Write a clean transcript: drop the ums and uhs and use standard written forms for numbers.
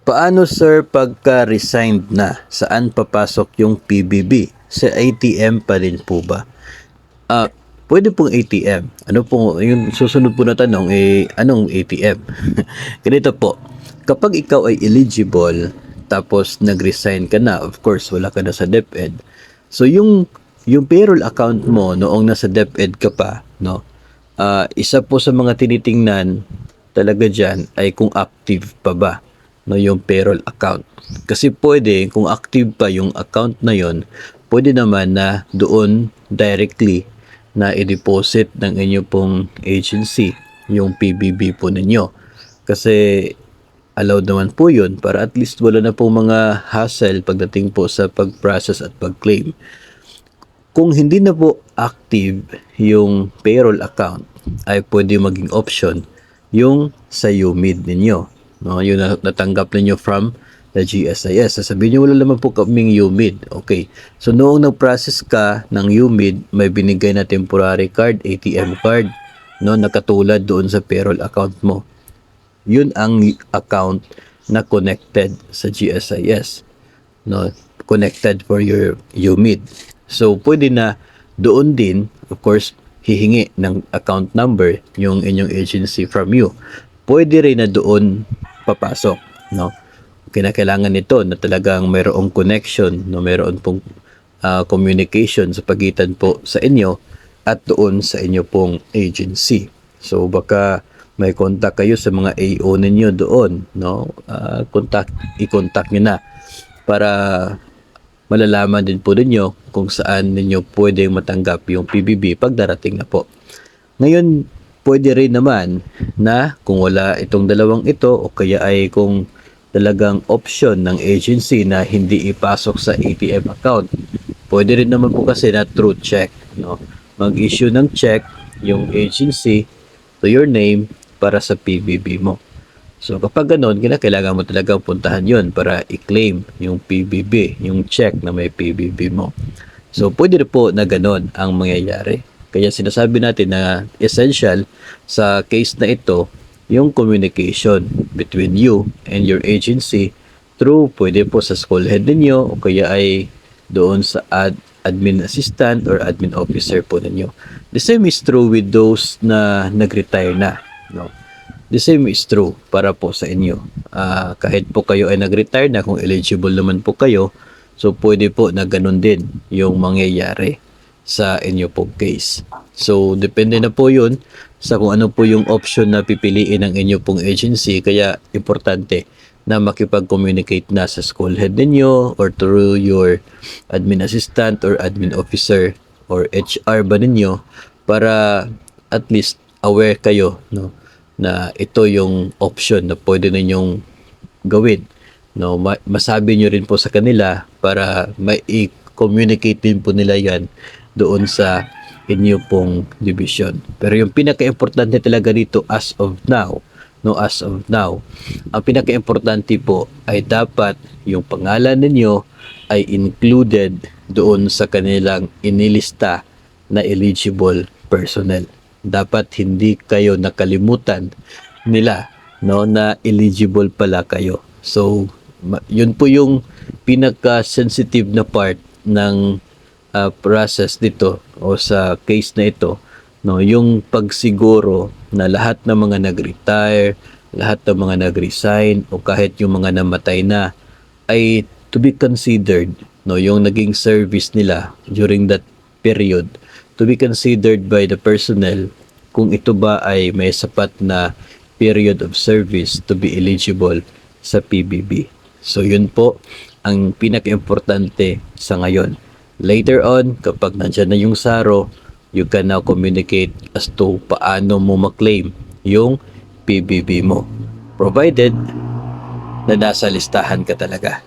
Paano sir pagka-resigned na? Saan papasok yung PBB? Sa ATM pa rin po ba? Pwede pong ATM. Ano po, yung susunod po na tanong, anong ATM? Ganito po, kapag ikaw ay eligible, tapos nag-resign ka na, of course, wala ka na sa DepEd. So, yung payroll account mo noong nasa DepEd ka pa, no? Isa po sa mga tinitingnan talaga dyan ay kung active pa ba, no, yung payroll account. Kasi pwede, kung active pa yung account na yon, pwede naman na doon directly na i-deposit ng inyo pong agency yung PBB po ninyo. Kasi allowed naman po yun para at least wala na po mga hassle pagdating po sa pag-process at pag-claim. Kung hindi na po active yung payroll account, ay pwede maging option yung sa UMID ninyo. No, yung natanggap ninyo from the GSIS. Sasabihin nyo, wala naman po kaming UMID. Okay. So, noong nag-process ka ng UMID, may binigay na temporary card, ATM card, no, nakatulad doon sa payroll account mo. Yun ang account na connected sa GSIS. No, connected for your UMID. So, pwede na doon din, of course, hihingi ng account number yung inyong agency from you. Pwede rin na doon papasok, no? Kinakailangan nito na talagang mayroong connection, no, mayroon pong communication sa pagitan po sa inyo at doon sa inyo pong agency. So baka may contact kayo sa mga AO ninyo doon, no? I-contact niyo na para malalaman din po ninyo kung saan ninyo pwedeng matanggap yung PBB pag darating na po. Ngayon, pwede rin naman na kung wala itong dalawang ito o kaya ay kung talagang option ng agency na hindi ipasok sa ATM account, pwede rin naman po kasi na through check. No? Mag-issue ng check yung agency to your name para sa PBB mo. So kapag ganun, kailangan mo talaga puntahan yon para i-claim yung PBB, yung check na may PBB mo. So pwede rin po na ganun ang mangyayari. Kaya sinasabi natin na essential sa case na ito, yung communication between you and your agency through pwede po sa school head ninyo o kaya ay doon sa admin assistant or admin officer po ninyo. The same is true with those na nag-retire na. No? The same is true para po sa inyo. Kahit po kayo ay nag-retire na, kung eligible naman po kayo, so pwede po na ganun din yung mangyayari sa inyo pong case. So depende na po yun sa kung ano po yung option na pipiliin ng inyo pong agency. Kaya importante na makipag-communicate na sa school head ninyo or through your admin assistant or admin officer or HR ba ninyo para at least aware kayo, no, na ito yung option na pwede ninyong gawin. No, masabi nyo rin po sa kanila para mai-communicate din po nila yan doon sa inyo pong division. Pero yung pinaka-importante talaga dito as of now, ang pinaka-importante po ay dapat yung pangalan ninyo ay included doon sa kanilang inilista na eligible personnel. Dapat hindi kayo nakalimutan nila, no, na eligible pala kayo. So yun po yung pinaka-sensitive na part ng process dito o sa case na ito, no, yung pagsiguro na lahat ng mga nag-retire, lahat ng mga nag-resign o kahit yung mga namatay na ay to be considered, no, yung naging service nila during that period to be considered by the personnel kung ito ba ay may sapat na period of service to be eligible sa PBB. So yun po ang pinaka-importante sa ngayon. Later on, kapag nandyan na yung SARO, you can now communicate as to paano mo maklaim yung PBB mo. Provided na nasa listahan ka talaga.